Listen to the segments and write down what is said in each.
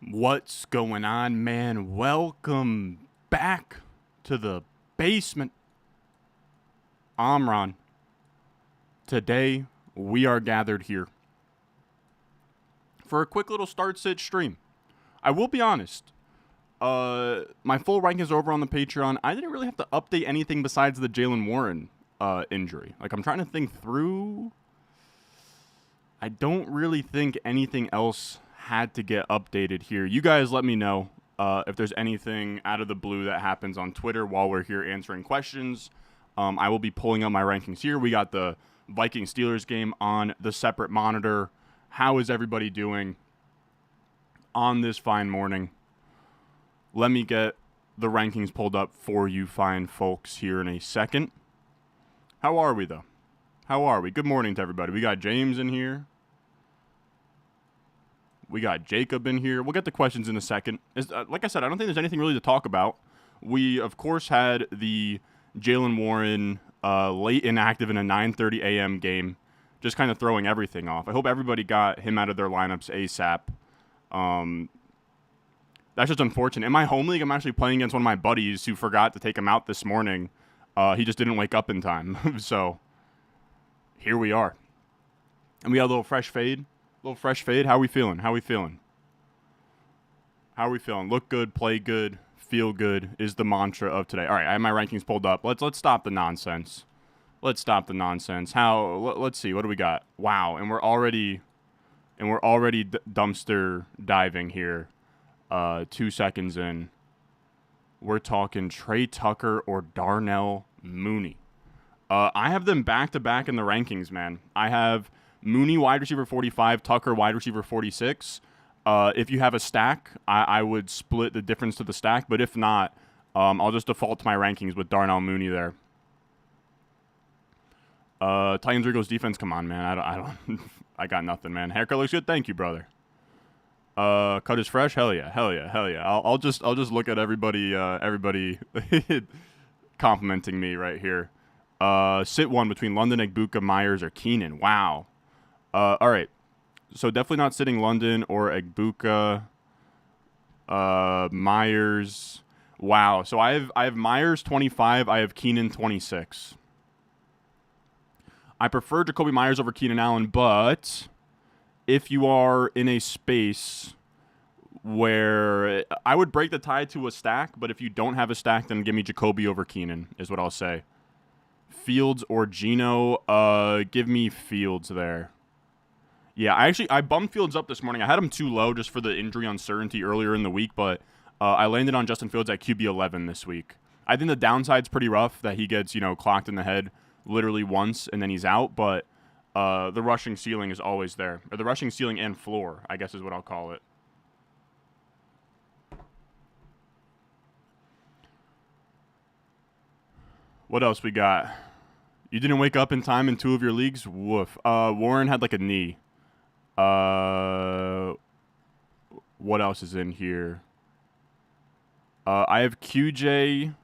What's going on, man? Welcome back to the basement. I'm Ron. Today, we are gathered here for a quick little start-sit stream. I will be honest. My full rank is over on the Patreon. I didn't really have to update anything besides the Jaylen Warren injury. Like, I'm trying to think through. I don't really think anything else had to get updated here. You guys let me know if there's anything out of the blue that happens on Twitter while we're here answering questions. I will be pulling up my rankings here. We got the Vikings-Steelers game on the separate monitor. How is everybody doing on this fine morning? Let me get the rankings pulled up for you fine folks here in a second. How are we, though? How are we? Good morning to everybody. We got James in here. We got Jacob in here. We'll get the questions in a second. Like I said, I don't think there's anything really to talk about. We, of course, had the Jaylen Warren late inactive in a 9:30 a.m. game, just kind of throwing everything off. I hope everybody got him out of their lineups ASAP. That's just unfortunate. In my home league, I'm actually playing against one of my buddies who forgot to take him out this morning. He just didn't wake up in time. So here we are. And we got a little fresh fade. How we feeling? How we feeling? Look good, play good, feel good is the mantra of today. All right, I have my rankings pulled up. Let's stop the nonsense. Let's see. What do we got? Wow, and we're already dumpster diving here. 2 seconds in. We're talking Trey Tucker or Darnell Mooney. I have them back to back in the rankings, man. I have Mooney wide receiver 45, Tucker wide receiver 46. If you have a stack, I would split the difference to the stack. But if not, I'll just default to my rankings with Darnell Mooney there. Titans Eagles defense, come on, man. I don't I got nothing, man. Haircut looks good. Thank you, brother. Cut is fresh. Hell yeah. I'll just look at everybody complimenting me right here. Sit one between London, Egbuka, Myers, or Keenan. Wow. All right. So definitely not sitting London or Egbuka. Myers. Wow. So I have Myers 25. I have Keenan 26. I prefer Jacoby Myers over Keenan Allen, but if you are in a space where I would break the tie to a stack, but if you don't have a stack, then give me Jacoby over Keenan is what I'll say. Fields or Geno, give me Fields there. Yeah, I bumped Fields up this morning. I had him too low just for the injury uncertainty earlier in the week, but I landed on Justin Fields at QB 11 this week. I think the downside's pretty rough that he gets, clocked in the head literally once and then he's out, but the rushing ceiling is always there. Or the rushing ceiling and floor, I guess is what I'll call it. What else we got? You didn't wake up in time in 2 of your leagues? Woof. Warren had like a knee. What else is in here? I have QJ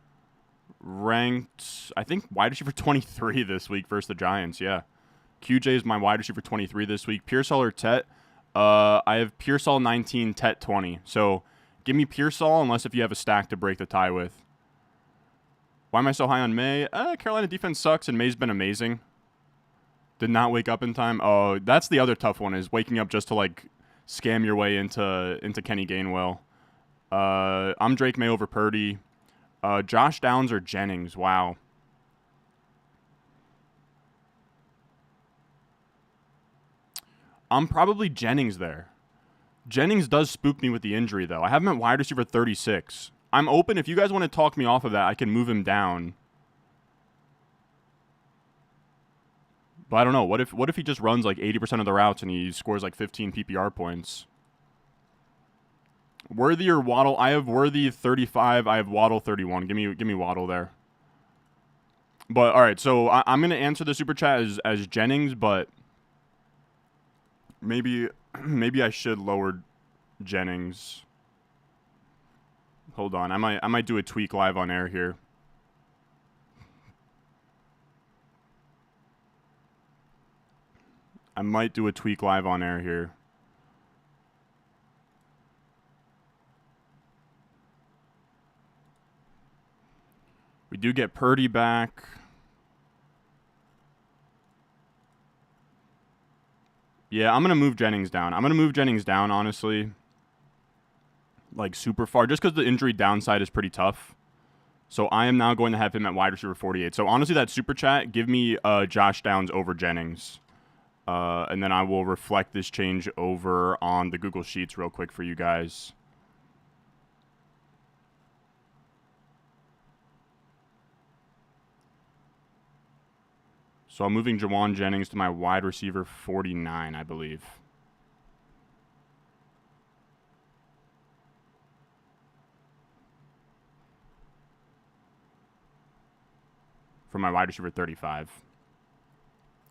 ranked, I think, wide receiver 23 this week versus the Giants. Yeah. QJ is my wide receiver 23 this week. Pearsall or Tet? I have Pearsall 19, Tet 20. So give me Pearsall unless if you have a stack to break the tie with. Why am I so high on May? Carolina defense sucks, and May's been amazing. Did not wake up in time. Oh, that's the other tough one, is waking up just to, scam your way into Kenny Gainwell. I'm Drake May over Purdy. Josh Downs or Jennings. Wow. I'm probably Jennings there. Jennings does spook me with the injury, though. I have him at wide receiver 36. I'm open. If you guys want to talk me off of that, I can move him down. But I don't know. What if he just runs 80% of the routes and he scores 15 PPR points? Worthy or Waddle? I have Worthy 35. I have Waddle 31. Give me Waddle there. But all right, so I'm gonna answer the super chat as Jennings, but maybe I should lower Jennings. Hold on, I might do a tweak live on air here. We do get Purdy back. Yeah, I'm going to move Jennings down. I'm going to move Jennings down, honestly. Like, super far. Just because the injury downside is pretty tough. So I am now going to have him at wide receiver 48. So honestly, that super chat, give me Josh Downs over Jennings. And then I will reflect this change over on the Google Sheets real quick for you guys. So I'm moving Jawan Jennings to my wide receiver 49, I believe. For my wide receiver 35.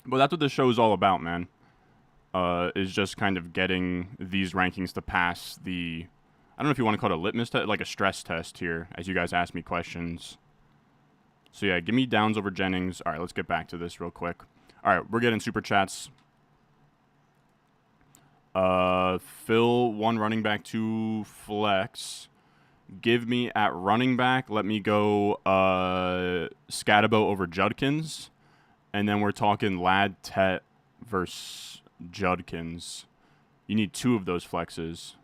But that's what this show is all about, man. Is just kind of getting these rankings to pass the... I don't know if you want to call it a litmus test, like a stress test here, as you guys ask me questions. So yeah, give me Downs over Jennings. All right, let's get back to this real quick. All right, we're getting super chats. Phil, 1 running back, 2 flex. Give me at running back. Let me go Scatabo over Judkins. And then we're talking Ladd Tet versus Judkins. You need 2 of those flexes.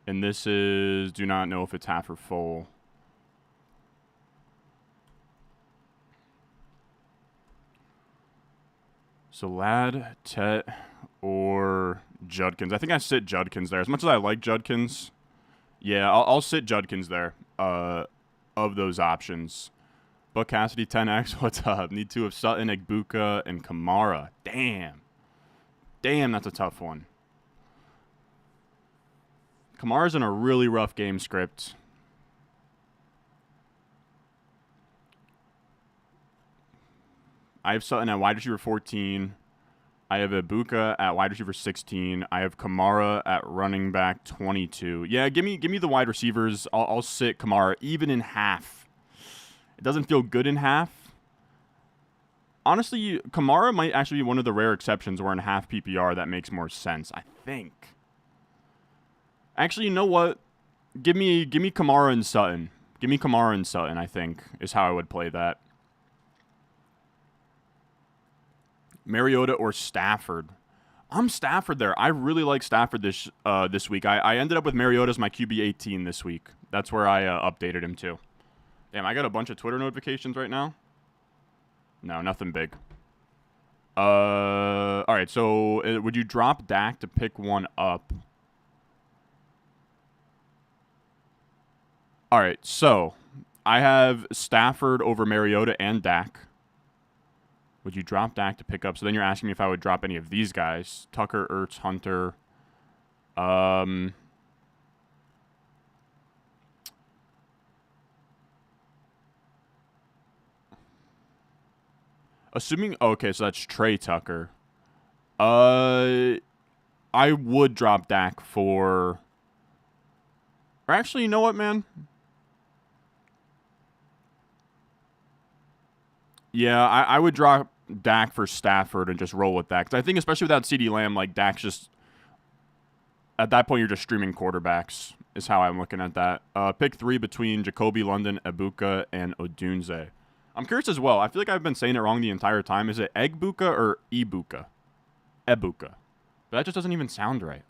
And this is, do not know if it's half or full. So Ladd, Tet, or Judkins. I think I sit Judkins there. As much as I like Judkins, yeah, I'll sit Judkins there of those options. Buck Cassidy, 10X, what's up? Need 2 of Sutton, Egbuka, and Kamara. Damn. Damn, that's a tough one. Kamara's in a really rough game script. I have Sutton at wide receiver 14. I have Egbuka at wide receiver 16. I have Kamara at running back 22. Yeah, give me the wide receivers. I'll sit Kamara even in half. It doesn't feel good in half. Honestly, Kamara might actually be one of the rare exceptions where in half PPR that makes more sense, I think. Actually, you know what? Give me Kamara and Sutton. Give me Kamara and Sutton, I think, is how I would play that. Mariota or Stafford. I'm Stafford there. I really like Stafford this week. I ended up with Mariota as my QB 18 this week. That's where I updated him to. Damn, I got a bunch of Twitter notifications right now. No, nothing big. All right, so would you drop Dak to pick one up? All right, so I have Stafford over Mariota and Dak. Would you drop Dak to pick up? So then you're asking me if I would drop any of these guys. Tucker, Ertz, Hunter. Assuming, okay, so that's Trey Tucker. I would drop Dak for... Or actually, you know what, man? Yeah, I would drop Dak for Stafford and just roll with that. Because I think especially without CeeDee Lamb, like Dak's just... At that point, you're just streaming quarterbacks, is how I'm looking at that. Pick 3 between Jacoby, London, Egbuka, and Odunze. I'm curious as well. I feel like I've been saying it wrong the entire time. Is it Egbuka or Ibuka? Ebuka. But that just doesn't even sound right.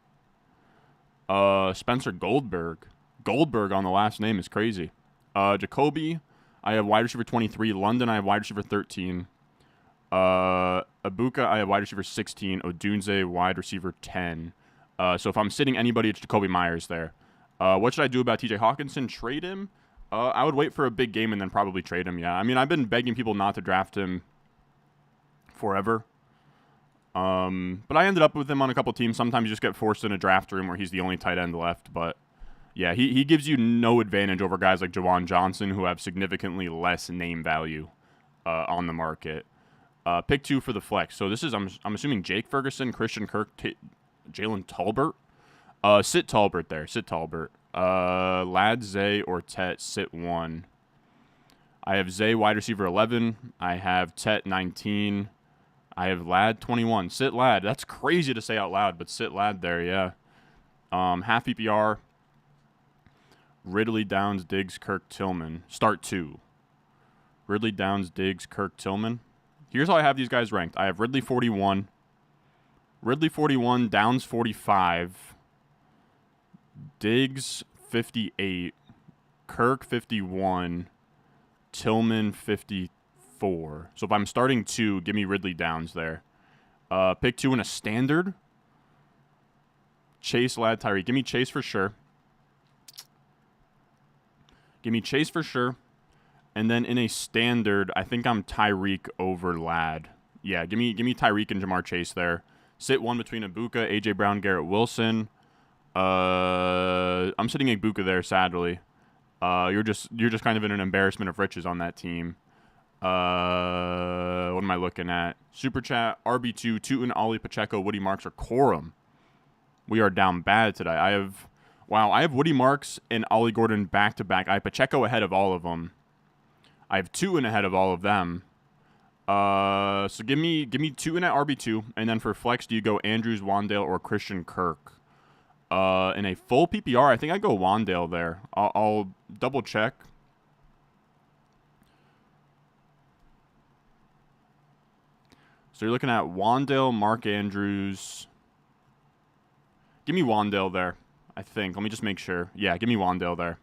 Spencer Goldberg. Goldberg on the last name is crazy. Jacoby, I have wide receiver 23. London, I have wide receiver 13. Egbuka, I have wide receiver 16. Odunze, wide receiver 10. So if I'm sitting anybody, it's Jacoby Myers there. What should I do about TJ Hawkinson? Trade him? I would wait for a big game and then probably trade him, yeah. I mean, I've been begging people not to draft him forever. But I ended up with him on a couple teams. Sometimes you just get forced in a draft room where he's the only tight end left. But, yeah, he gives you no advantage over guys like Jawan Johnson who have significantly less name value on the market. Pick 2 for the flex. So this is, I'm assuming, Jake Ferguson, Christian Kirk, Jalen Tolbert. Sit Tolbert there. Sit Tolbert. Ladd, Zay, or Tet, sit 1. I have Zay, wide receiver 11. I have Tet, 19. I have Ladd, 21. Sit Ladd. That's crazy to say out loud, but sit Ladd there, yeah. Half PPR. Ridley, Downs, Diggs, Kirk, Tillman. Start 2. Ridley, Downs, Diggs, Kirk, Tillman. Here's how I have these guys ranked. I have Ridley 41. Ridley 41, Downs 45. Diggs 58. Kirk 51. Tillman 54. So if I'm starting 2, give me Ridley, Downs there. Pick 2 in a standard. Chase, Ladd, Tyreek. Give me Chase for sure. Give me Chase for sure. And then in a standard, I think I'm Tyreek over Ladd. Yeah, give me Tyreek and Jamar Chase there. Sit 1 between Ibuka, AJ Brown, Garrett Wilson. I'm sitting Ibuka there, sadly. You're just kind of in an embarrassment of riches on that team. What am I looking at? Super Chat, RB2, Tootin, Ollie, Pacheco, Woody Marks, or Corum. We are down bad today. I have Woody Marks and Ollie Gordon back-to-back. I have Pacheco ahead of all of them. I have Tootin ahead of all of them. So give me Tootin at RB2, and then for flex, do you go Andrews, Wandale, or Christian Kirk? In a full PPR, I think I go Wandale there. I'll double check. So you're looking at Wandale, Mark Andrews. Give me Wandale there, I think. Let me just make sure. Yeah, give me Wandale there.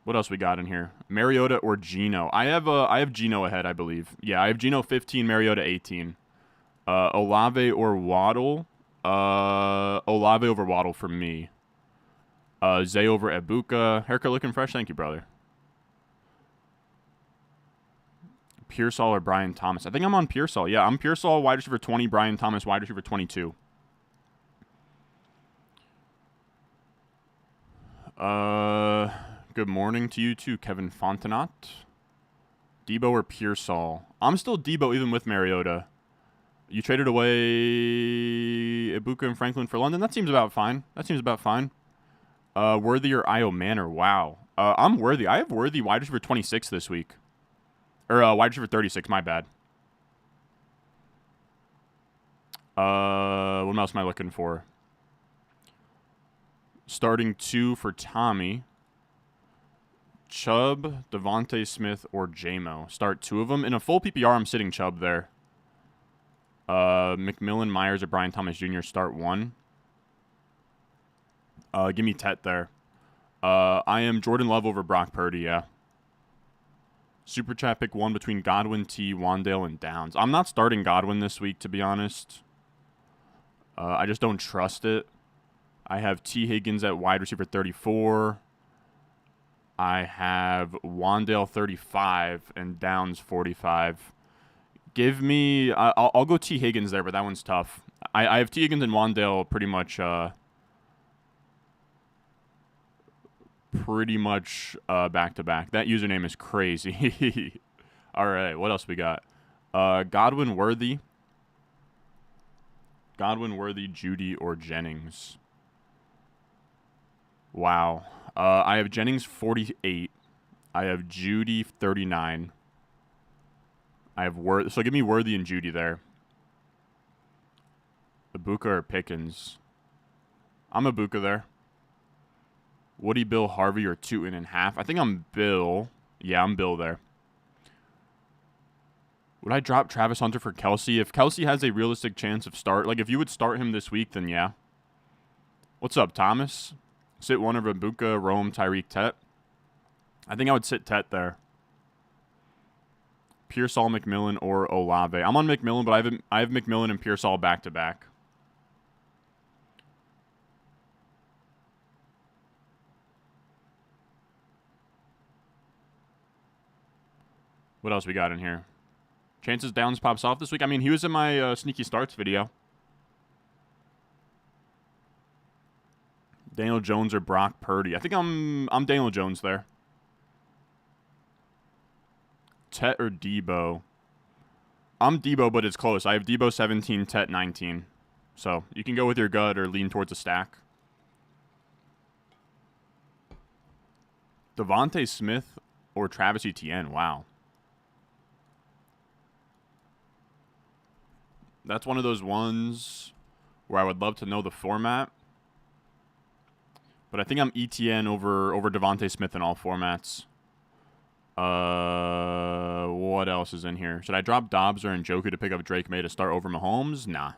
What else we got in here? Mariota or Geno? I have Geno ahead, I believe. Yeah, I have Geno 15, Mariota 18. Olave or Waddle? Olave over Waddle for me. Zay over Ibuka. Haircut looking fresh. Thank you, brother. Pearsall or Brian Thomas? I think I'm on Pearsall. Yeah, I'm Pearsall, wide receiver 20. Brian Thomas, wide receiver 22. Good morning to you too, Kevin Fontenot. Debo or Pearsall? I'm still Debo even with Mariota. You traded away Ibuka and Franklin for London? That seems about fine. Worthy or Io Manor? Wow. I'm Worthy. I have Worthy wide receiver 26 this week. Or wide receiver 36, my bad. What else am I looking for? Starting 2 for Tommy. Chubb, Devontae Smith, or JMO. Start 2 of them. In a full PPR, I'm sitting Chubb there. McMillan, Myers, or Brian Thomas Jr. Start 1. Give me Tet there. I am Jordan Love over Brock Purdy, yeah. Super Chat, pick 1 between Godwin, T, Wandale, and Downs. I'm not starting Godwin this week, to be honest. I just don't trust it. I have T. Higgins at wide receiver 34. I have Wandale 35 and Downs 45. Give me... I'll go T. Higgins there, but that one's tough. I have T. Higgins and Wandale pretty much back-to-back. That username is crazy. All right, what else we got? Godwin, Worthy, Judy, or Jennings? Wow. I have Jennings 48. I have Judy 39. I have Worthy. So give me Worthy and Judy there. Ibuka or Pickens? I'm Ibuka there. Woody, Bill, Harvey, or Tootin and half? I think I'm Bill. Yeah, I'm Bill there. Would I drop Travis Hunter for Kelsey? If Kelsey has a realistic chance of start, like if you would start him this week, then yeah. What's up, Thomas? Sit 1 of Ibuka, Rome, Tyreek, Tet. I think I would sit Tet there. Pearsall, McMillan, or Olave. I'm on McMillan, but I have McMillan and Pearsall back-to-back. What else we got in here? Chances Downs pops off this week. I mean, he was in my sneaky starts video. Daniel Jones or Brock Purdy. I think I'm Daniel Jones there. Tet or Debo. I'm Debo, but it's close. I have Debo 17, Tet 19. So you can go with your gut or lean towards a stack. Devontae Smith or Travis Etienne. Wow. That's one of those ones where I would love to know the format. But I think I'm ETN over Devontae Smith in all formats. What else is in here? Should I drop Dobbs or Njoku to pick up Drake May to start over Mahomes? Nah,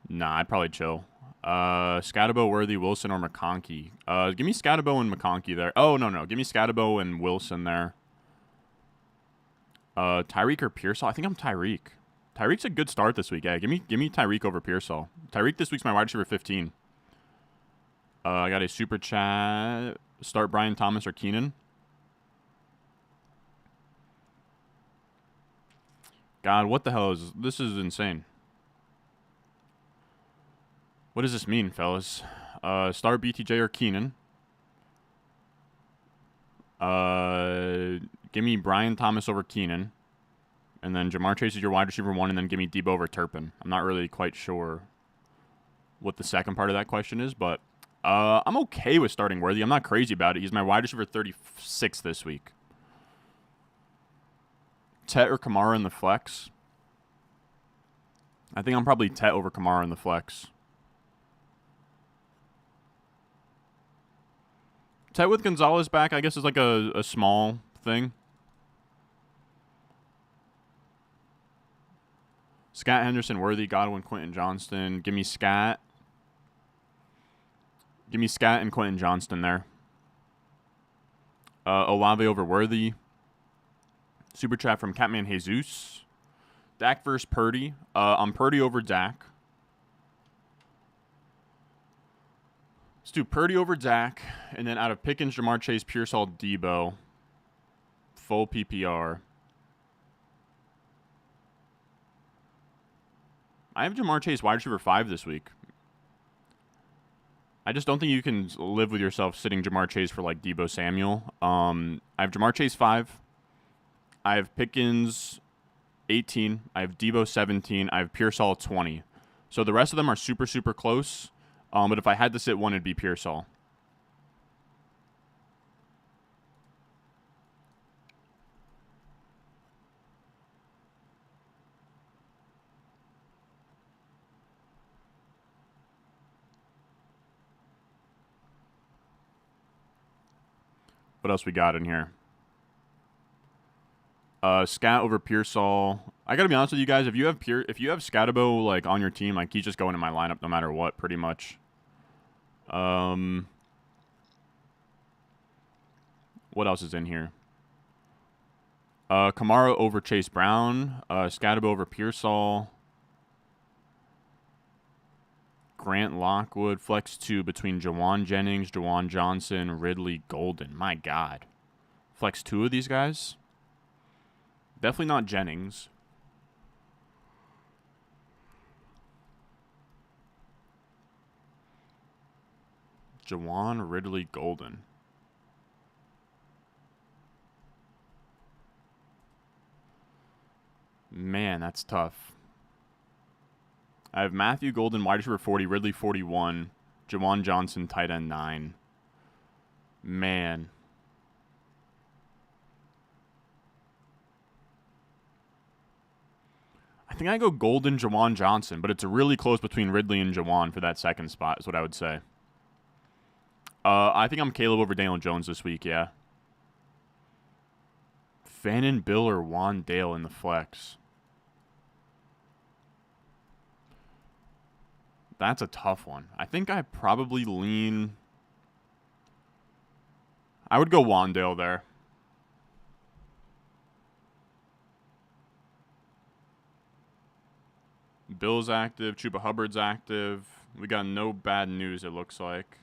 I'd probably chill. Scatabo, Worthy, Wilson, or McConkey. Give me Scatabo and McConkey there. Oh, no. Give me Scatabo and Wilson there. Tyreek or Pearsall? I think I'm Tyreek. Tyreek's a good start this week. Yeah, give me Tyreek over Pearsall. Tyreek this week's my wide receiver 15. I got a super chat. Start Brian Thomas or Keenan. God, what the hell is this? Is insane. What does this mean, fellas? Start BTJ or Keenan. Give me Brian Thomas over Keenan. And then Jamar Chase is your wide receiver 1, and then give me Debo over Turpin. I'm not really quite sure what the second part of that question is, but I'm okay with starting Worthy. I'm not crazy about it. He's my wide receiver 36 this week. Tet or Kamara in the flex? I think I'm probably Tet over Kamara in the flex. Tet with Gonzalez back, I guess, is like a small thing. Scat, Henderson, Worthy, Godwin, Quentin Johnston. Give me Scat. Give me Scat and Quentin Johnston there. Olave over Worthy. Super chat from Catman Jesus. Dak versus Purdy. I'm Purdy over Dak. Let's do Purdy over Dak. And then out of Pickens, Jamar Chase, Pearsall, Debo. Full PPR. I have Jamar Chase wide receiver 5 this week. I just don't think you can live with yourself sitting Jamar Chase for like Debo Samuel. I have Jamar Chase 5. I have Pickens 18. I have Debo 17. I have Pearsall 20. So the rest of them are super, super close. But if I had to sit one, it'd be Pearsall. What else we got in here? Scat over Pearsall. I gotta be honest with you guys. If you have Scatabo like on your team, like he's just going in my lineup no matter what, pretty much. What else is in here? Kamara over Chase Brown. Scatabo over Pearsall. Grant Lockwood, flex 2 between Jawan Jennings, Jawan Johnson, Ridley, Golden. My God. Flex 2 of these guys? Definitely not Jennings. Jawan, Ridley, Golden. Man, that's tough. I have Matthew Golden, wide receiver 40, Ridley 41, Jawan Johnson, tight end 9. Man. I think I go Golden, Jawan Johnson, but it's really close between Ridley and Jawan for that second spot is what I would say. I think I'm Caleb over Daniel Jones this week, yeah. Fannin, Bill, or Juan Dale in the flex. That's a tough one. I think I probably lean... I would go Wandale there. Bill's active. Chuba Hubbard's active. We got no bad news, it looks like.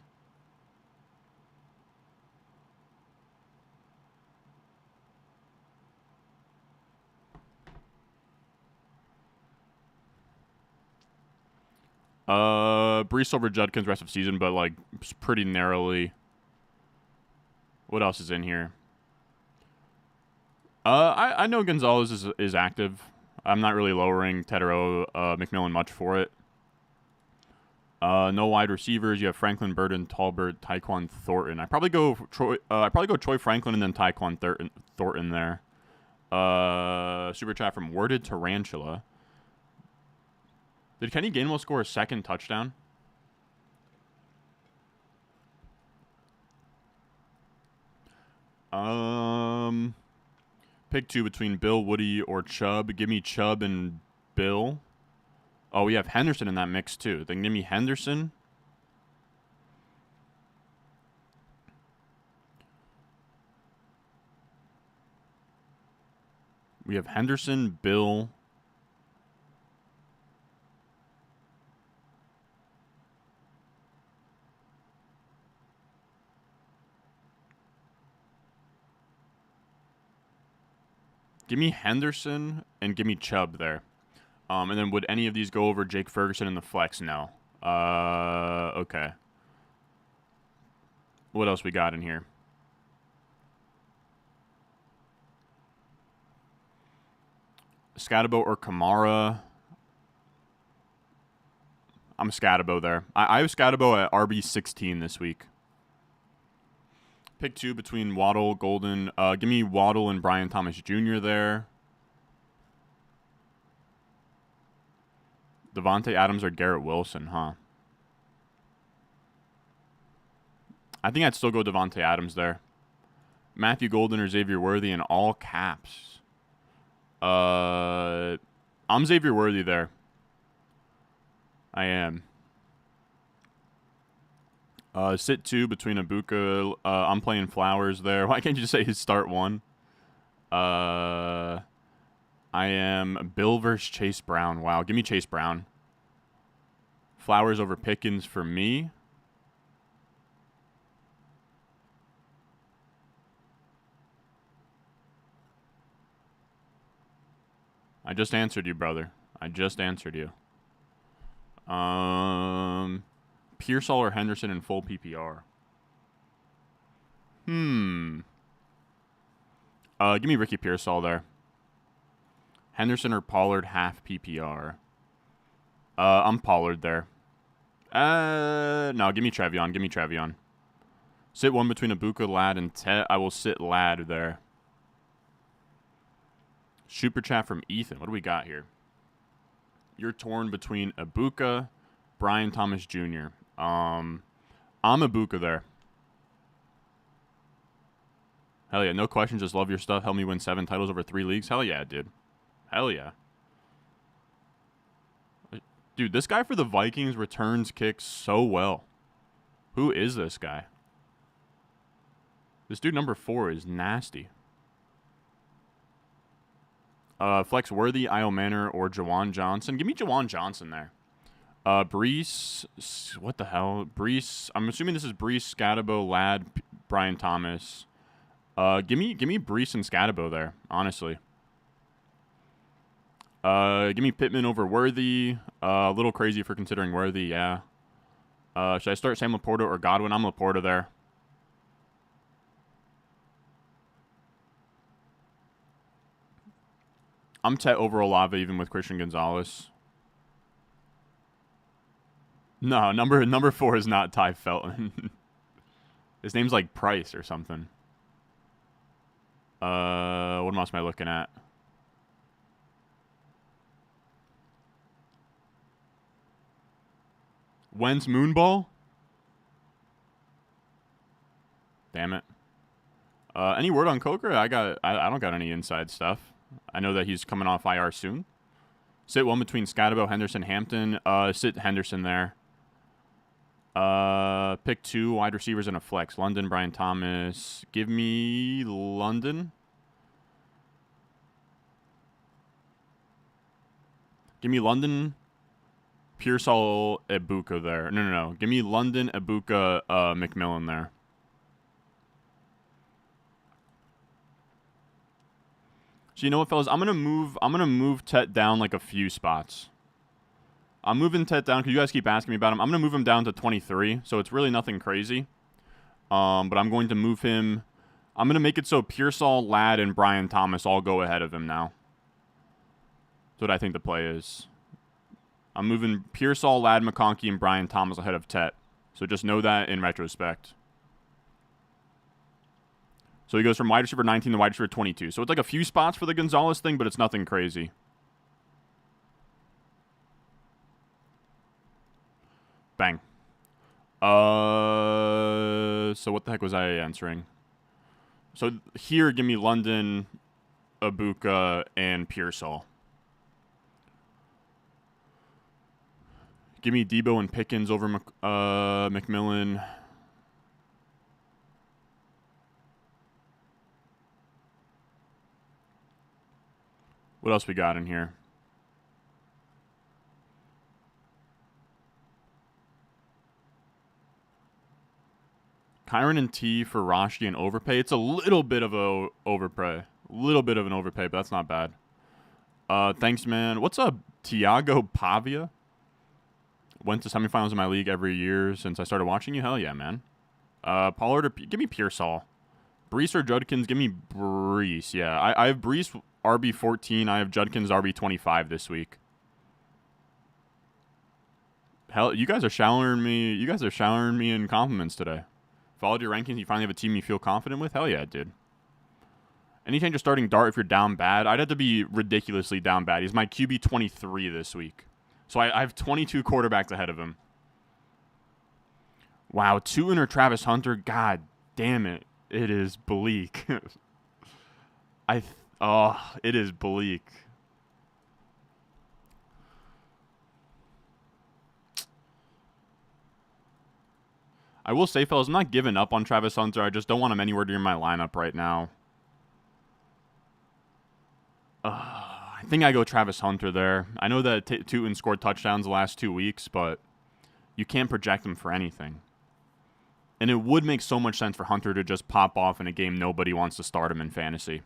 Brees over Judkins rest of season, but like pretty narrowly. What else is in here? I know Gonzalez is active. I'm not really lowering Tetero McMillan much for it. No wide receivers. You have Franklin, Burden, Talbert, Tyquan Thornton. I probably go Troy Franklin and then Tyquan Thornton there. Super chat from Worded Tarantula. Did Kenny Gainwell score a second touchdown? Pick 2 between Bill, Woody, or Chubb. Give me Chubb and Bill. Oh, we have Henderson in that mix too. Then give me Henderson. We have Henderson, Bill. Give me Henderson and give me Chubb there. And then would any of these go over Jake Ferguson in the flex? No. Okay. What else we got in here? Scatabo or Kamara. I'm Scatabo there. I have Scatabo at RB16 this week. Pick 2 between Waddle, Golden. Give me Waddle and Brian Thomas Jr. there. Devontae Adams or Garrett Wilson, huh? I think I'd still go Devontae Adams there. Matthew Golden or Xavier Worthy in all caps. I'm Xavier Worthy there. I am. Sit 2 between Ibuka. I'm playing Flowers there. Why can't you just say his start 1? I am Bill versus Chase Brown. Wow, give me Chase Brown. Flowers over Pickens for me. I just answered you, brother. I just answered you. Pearsall or Henderson in full PPR? Give me Ricky Pearsall there. Henderson or Pollard half PPR? I'm Pollard there. No, give me Trevion. Give me Trevion. Sit 1 between Ibuka, Ladd, and Tet. I will sit Ladd there. Super chat from Ethan. What do we got here? You're torn between Ibuka, Brian Thomas Jr. I'm Ibuka there. Hell yeah, no questions. Just love your stuff. Help me win 7 titles over 3 leagues. Hell yeah, dude. Hell yeah. Dude, this guy for the Vikings returns kicks so well. Who is this guy? This dude number 4 is nasty. Flex Worthy, Isle Manor, or Jawan Johnson. Give me Jawan Johnson there. Brees. What the hell? Brees. I'm assuming this is Brees, Scatabo, Ladd, Brian Thomas. Give me Brees and Scatabo there, honestly. Give me Pittman over Worthy. A little crazy for considering Worthy, yeah. Should I start Sam Laporta or Godwin? I'm Laporta there. I'm Tet over Olave even with Christian Gonzalez. No, number 4 is not Ty Felton. His name's like Price or something. What else am I looking at? Wentz Moonball? Damn it. Any word on Coker? I don't got any inside stuff. I know that he's coming off IR soon. Sit 1 between Scatabo, Henderson, Hampton. Sit Henderson there. Pick 2 wide receivers in a flex. London, Brian Thomas. Give me London. Give me London, Pearsall, Ibuka there. No. Give me London, Ibuka, McMillan there. So you know what, fellas? I'm gonna move Tet down like a few spots. I'm moving Tet down because you guys keep asking me about him. I'm gonna move him down to 23, so it's really nothing crazy. But I'm going to move him. I'm gonna make it so Pearsall, Ladd, and Brian Thomas all go ahead of him now. That's what I think the play is. I'm moving Pearsall, Ladd, McConkey, and Brian Thomas ahead of Tet. So just know that in retrospect. So he goes from wide receiver 19 to wide receiver 22. So it's like a few spots for the Gonzalez thing, but it's nothing crazy. Bang. So what the heck was I answering? So here, give me London, Ibuka, and Pearsall. Give me Debo and Pickens over McMillan. What else we got in here? Kyron and T for Rashi and overpay. It's a little bit of a overpay. A little bit of an overpay, but that's not bad. Thanks, man. What's up, Tiago Pavia? Went to semifinals in my league every year since I started watching you. Hell yeah, man. Pollard or give me Pearsall. Brees or Judkins? Give me Brees. Yeah, I have Brees RB14. I have Judkins RB25 this week. Hell, you guys are showering me. You guys are showering me in compliments today. Followed your rankings. You finally have a team you feel confident with. Hell yeah, dude. Any change of starting Dart if you're down bad? I'd have to be ridiculously down bad. He's my QB 23 this week. So I have 22 quarterbacks ahead of him. Wow, Tuen or Travis Hunter? God damn it. It is bleak. It is bleak. I will say, fellas, I'm not giving up on Travis Hunter. I just don't want him anywhere near my lineup right now. I think I go Travis Hunter there. I know that Tuten scored touchdowns the last 2 weeks, but you can't project him for anything. And it would make so much sense for Hunter to just pop off in a game nobody wants to start him in fantasy.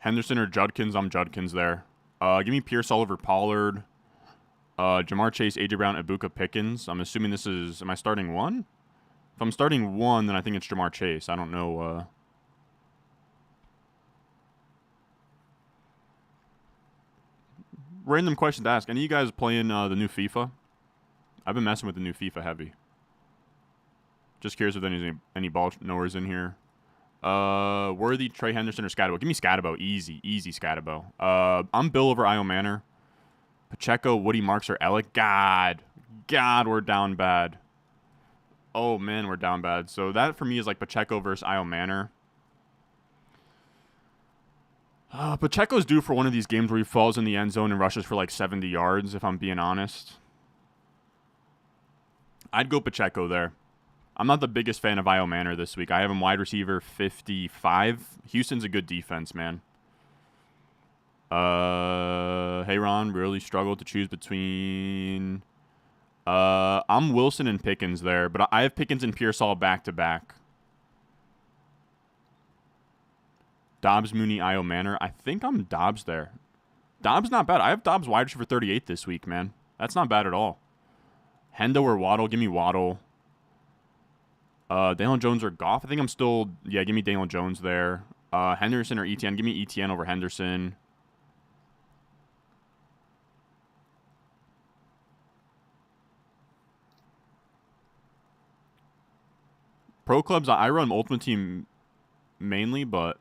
Henderson or Judkins? I'm Judkins there. Give me Pierce Oliver Pollard. Jamar Chase, A.J. Brown, Ibuka Pickens. I'm assuming this is... Am I starting one? If I'm starting one, then I think it's Jamar Chase. I don't know. Random question to ask. Any of you guys playing the new FIFA? I've been messing with the new FIFA heavy. Just curious if there's any ball knowers in here. Worthy, Trey Henderson, or Scatabo? Give me Scatabo. Easy Scatabo. I'm Bill over Io Manor. Pacheco, Woody Marks, or Alec. God, we're down bad. Oh, man, we're down bad. So that, for me, is like Pacheco versus Io Manor. Pacheco's due for one of these games where he falls in the end zone and rushes for like 70 yards, if I'm being honest. I'd go Pacheco there. I'm not the biggest fan of Io Manor this week. I have him wide receiver 55. Houston's a good defense, man. Hey, Ron, really struggled to choose between... I'm Wilson and Pickens there, but I have Pickens and Pearsall back-to-back. Dobbs, Mooney, Io Manor. I think I'm Dobbs there. Dobbs not bad. I have Dobbs wide receiver 38 this week, man. That's not bad at all. Hendo or Waddle? Give me Waddle. Daniel Jones or Goff? I think I'm still... Yeah, give me Daniel Jones there. Henderson or Etienne? Give me Etienne over Henderson. Pro clubs, I run Ultimate Team mainly, but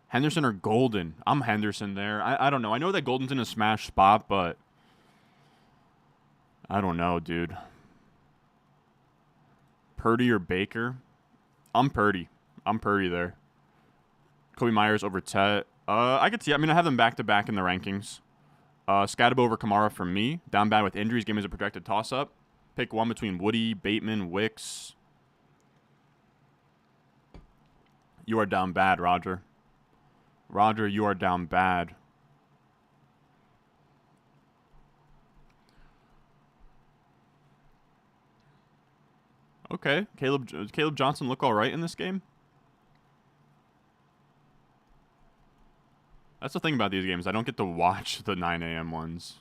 Henderson or Golden? I'm Henderson there. I don't know. I know that Golden's in a smash spot, but I don't know, dude. Purdy or Baker? I'm Purdy. I'm Purdy there. Kobe Myers over Tet. I could see. I mean, I have them back-to-back in the rankings. Scatabo over Kamara for me. Down bad with injuries. Game is a projected toss-up. Pick one between Woody, Bateman, Wicks. You are down bad, Roger. Roger, you are down bad. Okay. Caleb Johnson look all right in this game? That's the thing about these games. I don't get to watch the 9 a.m. ones.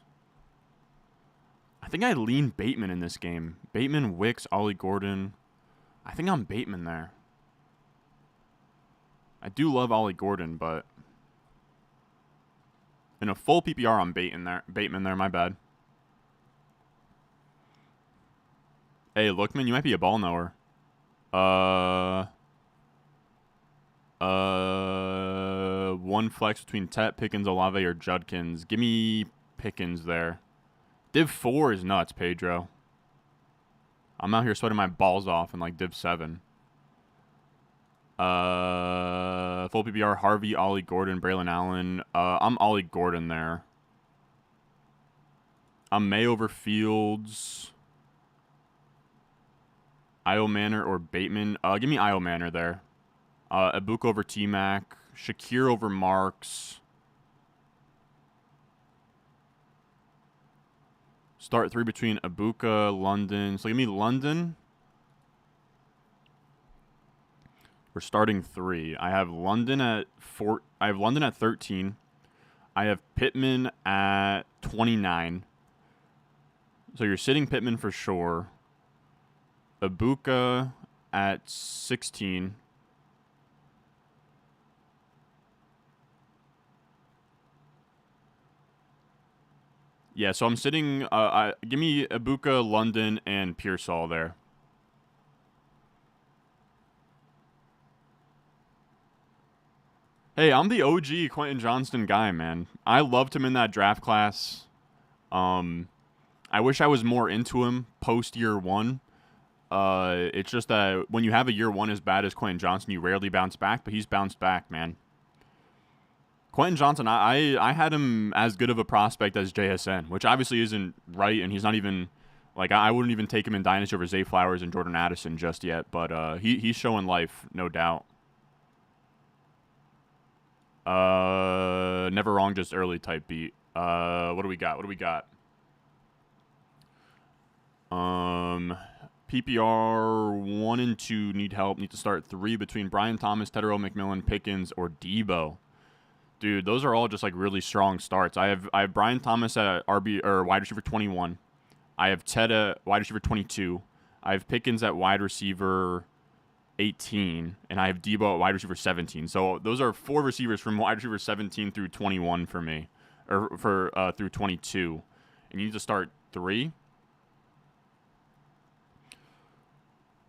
I think I lean Bateman in this game. Bateman, Wicks, Ollie Gordon. I think I'm Bateman there. I do love Ollie Gordon, but in a full PPR, I'm Bateman there. My bad. Hey, Lookman, you might be a ball knower. one flex between Tet, Pickens, Olave, or Judkins. Give me Pickens there. Div 4 is nuts, Pedro. I'm out here sweating my balls off in like Div 7. Full PPR, Harvey, Ollie Gordon, Braylon Allen. I'm Ollie Gordon there. I'm May over Fields. Io Manor or Bateman. Give me Io Manor there. Ibuka over T-Mac. Shakir over Marks. Start 3 between Ibuka, London. So give me London. We're starting 3. I have London at 4. I have London at 13. I have Pittman at 29. So you're sitting Pittman for sure. Ibuka at 16. Yeah, so I'm sitting. Give me Ibuka, London, and Pearsall there. Hey, I'm the OG Quentin Johnston guy, man. I loved him in that draft class. I wish I was more into him post year 1. It's just that when you have a year 1 as bad as Quentin Johnston, you rarely bounce back, but he's bounced back, man. Quentin Johnston, I had him as good of a prospect as JSN, which obviously isn't right, and he's not even, like, I wouldn't even take him in Dynasty over Zay Flowers and Jordan Addison just yet, but he's showing life, no doubt. Never wrong, just early type beat. What do we got? PPR 1 and 2 need help. Need to start 3 between Brian Thomas, Tedero, McMillan, Pickens, or Debo. Dude, those are all just like really strong starts. I have Brian Thomas at RB or wide receiver 21. I have Ted at wide receiver 22. I have Pickens at wide receiver 18, and I have Debo at wide receiver 17. So those are 4 receivers from wide receiver 17 through 21 for me, or for through 22. And you need to start 3.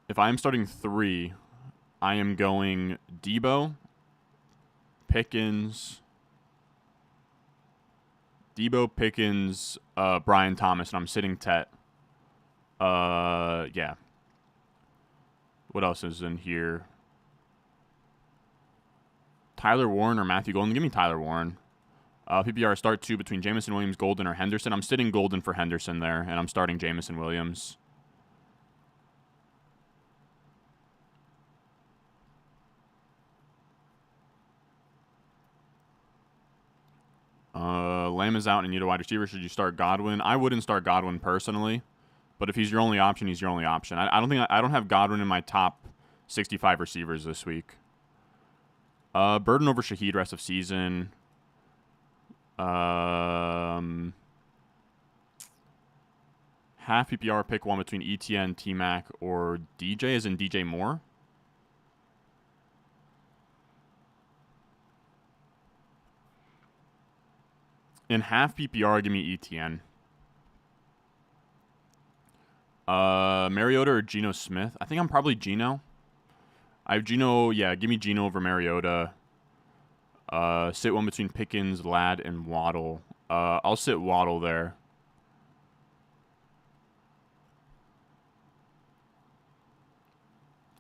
If I am starting 3, I am going Debo, Pickens, Brian Thomas, and I'm sitting Tet. Yeah. What else is in here? Tyler Warren or Matthew Golden? Give me Tyler Warren. PPR start 2 between Jameson Williams, Golden, or Henderson. I'm sitting Golden for Henderson there, and I'm starting Jameson Williams. Lamb is out and you need a wide receiver. Should you start Godwin? I wouldn't start Godwin personally, but if he's your only option, he's your only option. I don't have Godwin in my top 65 receivers this week. Burden over Shaheed rest of season. Half PPR pick 1 between ETN, T-Mac, or DJ, as in DJ Moore. In half PPR, give me ETN. Mariota or Geno Smith? I think I'm probably Geno. I have Geno. Yeah, give me Geno over Mariota. Sit 1 between Pickens, Ladd, and Waddle. I'll sit Waddle there.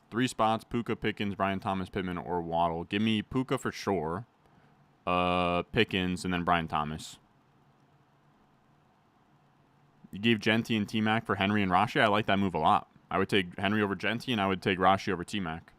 Three spots: Puka, Pickens, Brian Thomas, Pittman, or Waddle. Give me Puka for sure. Pickens, and then Brian Thomas. You gave Genti and T-Mac for Henry and Rashi. I like that move a lot. I would take Henry over Genti, and I would take Rashi over T-Mac.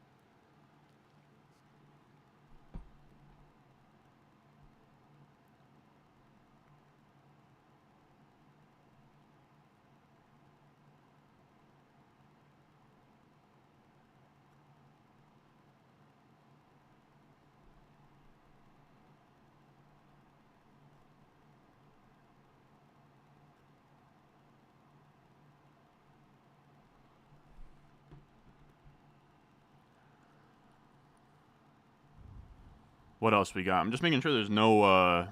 What else we got? I'm just making sure there's no, I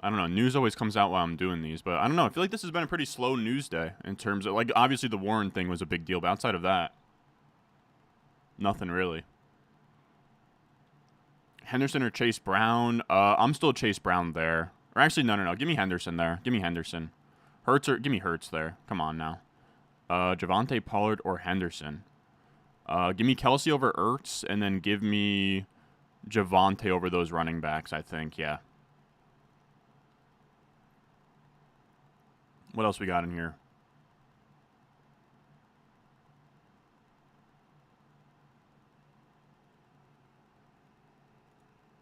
don't know, news always comes out while I'm doing these, but I don't know. I feel like this has been a pretty slow news day in terms of, like, obviously the Warren thing was a big deal, but outside of that, nothing really. Henderson or Chase Brown? I'm still Chase Brown there. Or actually, no. Give me Henderson there. Give me Henderson. Give me Hurts there. Come on now. Javonte Pollard or Henderson. Give me Kelsey over Ertz, and then give me Javonte over those running backs, I think, yeah. What else we got in here?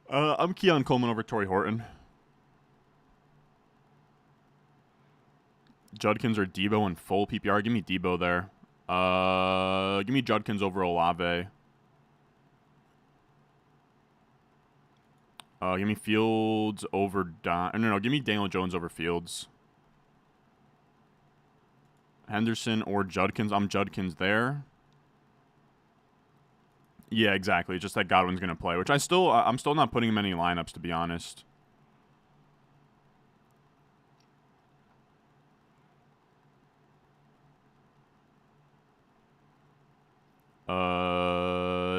I'm Keon Coleman over Torrey Horton. Judkins or Debo in full PPR. Give me Debo there. Give me Judkins over Olave. Give me Fields over No, give me Daniel Jones over Fields. Henderson or Judkins. I'm Judkins there. Yeah, exactly. Just that Godwin's gonna play, which I'm still not putting him in any lineups, to be honest.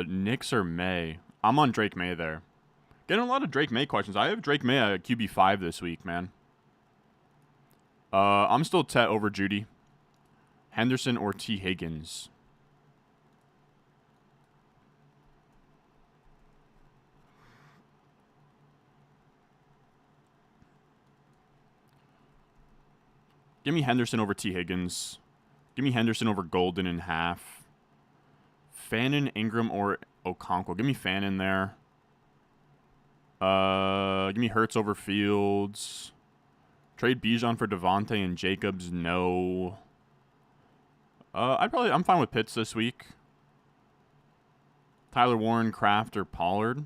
Knicks or May? I'm on Drake May there. Getting a lot of Drake May questions. I have Drake May at QB5 this week, man. I'm still Tet over Judy. Henderson or T. Higgins? Give me Henderson over T. Higgins. Give me Henderson over Golden in half. Fannin, Ingram, or Okonkwo. Give me Fannin there. Give me Hurts over Fields. Trade Bijan for Devontae and Jacobs. No. I'm fine with Pitts this week. Tyler Warren, Kraft, or Pollard.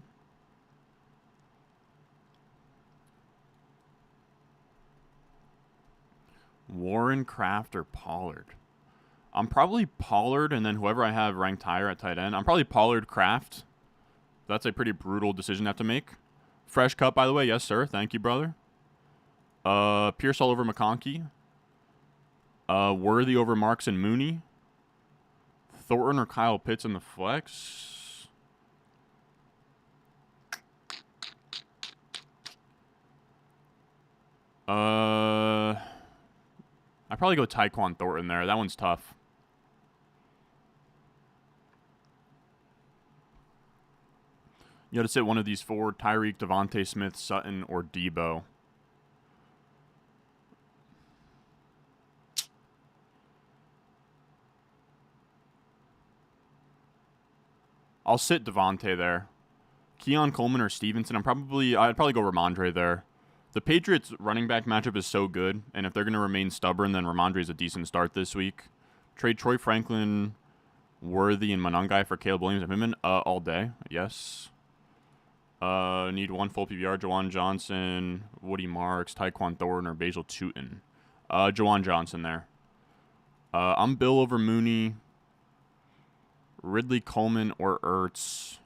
Warren, Kraft, or Pollard. I'm probably Pollard, and then whoever I have ranked higher at tight end. I'm probably Pollard, Kraft. That's a pretty brutal decision to have to make. Fresh cut, by the way. Yes, sir. Thank you, brother. Pearsall over McConkey. Worthy over Marks and Mooney. Thornton or Kyle Pitts in the flex. I'd probably go Tyquan Thornton there. That one's tough. You got to sit one of these four: Tyreek, Devontae Smith, Sutton, or Debo. I'll sit Devontae there. Keon Coleman or Stevenson. I'd probably go Ramondre there. The Patriots running back matchup is so good, and if they're going to remain stubborn, then Ramondre is a decent start this week. Trade Troy Franklin, Worthy, and Monangai for Caleb Williams and Pittman all day. Yes. Need one full PPR. Jawan Johnson, Woody Marks, Tyquan Thornton, or Basil Tootin. Jawan Johnson there. I'm Bill over Mooney. Ridley, Coleman, or Ertz.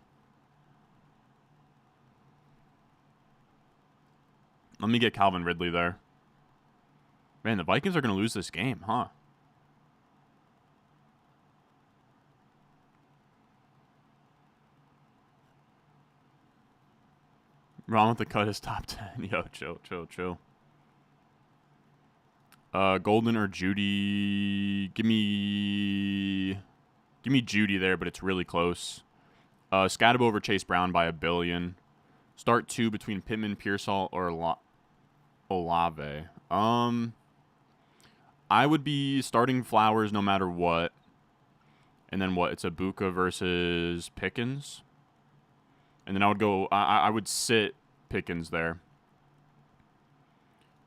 Let me get Calvin Ridley there. Man, the Vikings are going to lose this game, huh? Ron with the cut is top 10. Yo, chill. Golden or Judy? Give me Judy there, but it's really close. Scatabo over Chase Brown by 1 billion. Start 2 between Pittman, Pearsall, or Olave. I would be starting Flowers no matter what. And then what? It's Ibuka versus Pickens. And then I would sit Pickens there.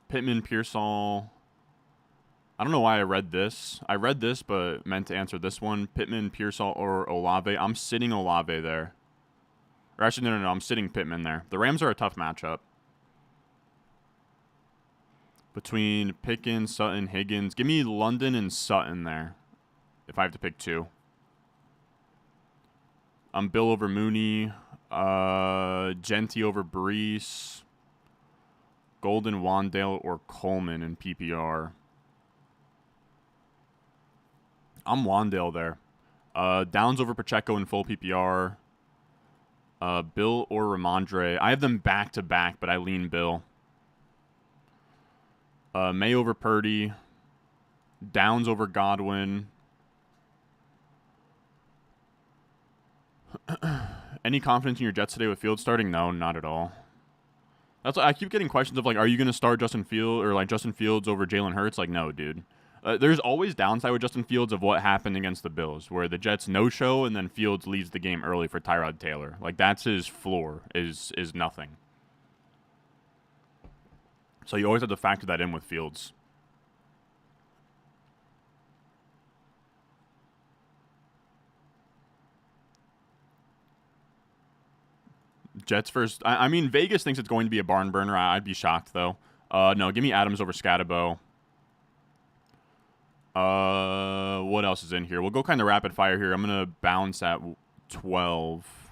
Pittman, Pearsall. I don't know why I read this. I read this, but meant to answer this one. Pittman, Pearsall, or Olave. I'm sitting Olave there. Or actually, no. I'm sitting Pittman there. The Rams are a tough matchup. Between Pickens, Sutton, Higgins. Give me London and Sutton there. If I have to pick 2. I'm Bill over Mooney. Genty over Brees. Golden, Wandale, or Coleman in PPR. I'm Wandale there. Downs over Pacheco in full PPR. Bill or Ramondre. I have them back to back, but I lean Bill. May over Purdy. Downs over Godwin. Any confidence in your Jets today with Fields starting? No, not at all. That's why I keep getting questions of like, are you going to start Justin Fields or like Justin Fields over Jalen Hurts? Like, no, dude. There's always downside with Justin Fields of what happened against the Bills, where the Jets no-show and then Fields leads the game early for Tyrod Taylor. Like, that's his floor, is nothing. So you always have to factor that in with Fields. Jets first. I mean, Vegas thinks it's going to be a barn burner. I'd be shocked, though. No, give me Adams over Scatabo. What else is in here? We'll go kind of rapid fire here. I'm going to bounce at 12.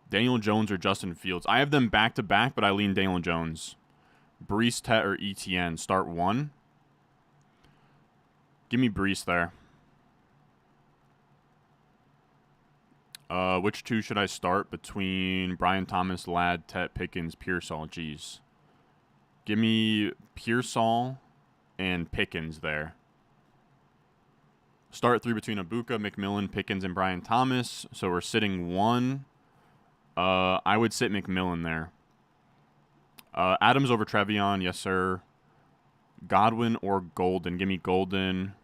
Daniel Jones or Justin Fields. I have them back to back, but I lean Daniel Jones. Breece, Tet, or ETN. Start one. Give me Breece there. Which two should I start between Brian Thomas, Ladd, Tet, Pickens, Pearsall? Jeez. Give me Pearsall and Pickens there. Start three between Abuka, McMillan, Pickens, and Brian Thomas. So we're sitting one. I would sit McMillan there. Adams over Trevion. Yes, sir. Godwin or Golden. Give me Golden.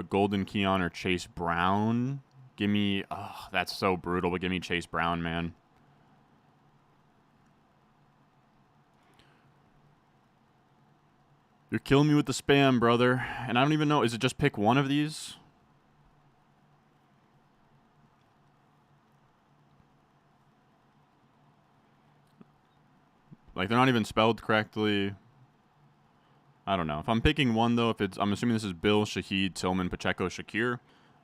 Golden, Keon, or Chase Brown. Give me... Oh, that's so brutal, but give me Chase Brown, man. You're killing me with the spam, brother. And I don't even know. Is it just pick one of these? Like, they're not even spelled correctly. I don't know. If I'm picking one, though, if it's... I'm assuming this is Bill, Shaheed, Tillman, Pacheco, Shakir.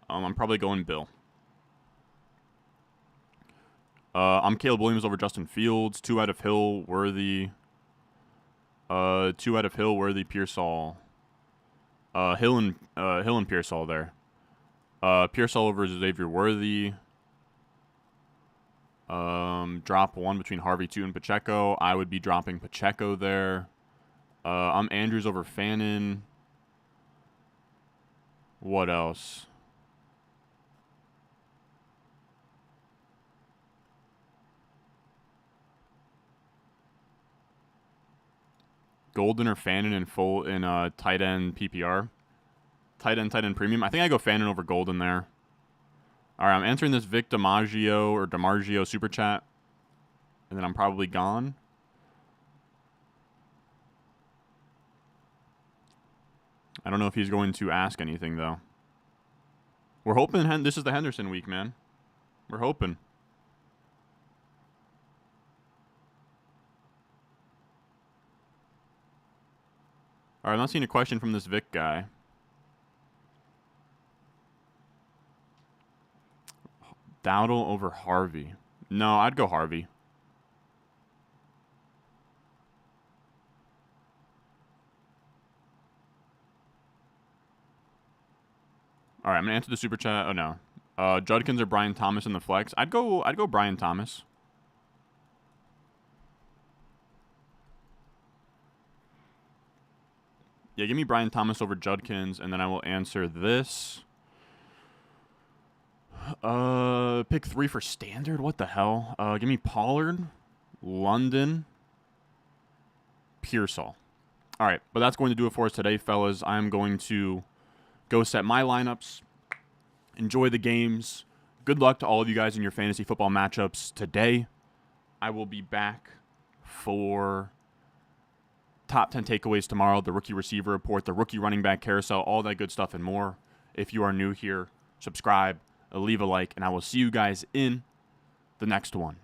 I'm probably going Bill. I'm Caleb Williams over Justin Fields. 2 out of Hill, Worthy. 2 out of Hill, Worthy, Pearsall. Hill and Pearsall there. Pearsall over Xavier Worthy. Drop one between Harvey, 2, and Pacheco. I would be dropping Pacheco there. I'm Andrews over Fannin. What else? Golden or Fannin in full in tight end PPR. Tight end premium. I think I go Fannin over Golden there. All right, I'm answering this Vic DiMaggio super chat, and then I'm probably gone. I don't know if he's going to ask anything, though. We're hoping this is the Henderson week, man. We're hoping. All right, I'm not seeing a question from this Vic guy. Dowdle over Harvey. No, I'd go Harvey. All right, I'm gonna answer the super chat. Oh no, Judkins or Brian Thomas in the flex. I'd go Brian Thomas. Yeah, give me Brian Thomas over Judkins, and then I will answer this. Pick 3 for standard. What the hell? Give me Pollard, London, Pearsall. All right, but that's going to do it for us today, fellas. I am going to go set my lineups. Enjoy the games. Good luck to all of you guys in your fantasy football matchups today. I will be back for top 10 takeaways tomorrow, the rookie receiver report, the rookie running back carousel, all that good stuff and more. If you are new here, subscribe, leave a like, and I will see you guys in the next one.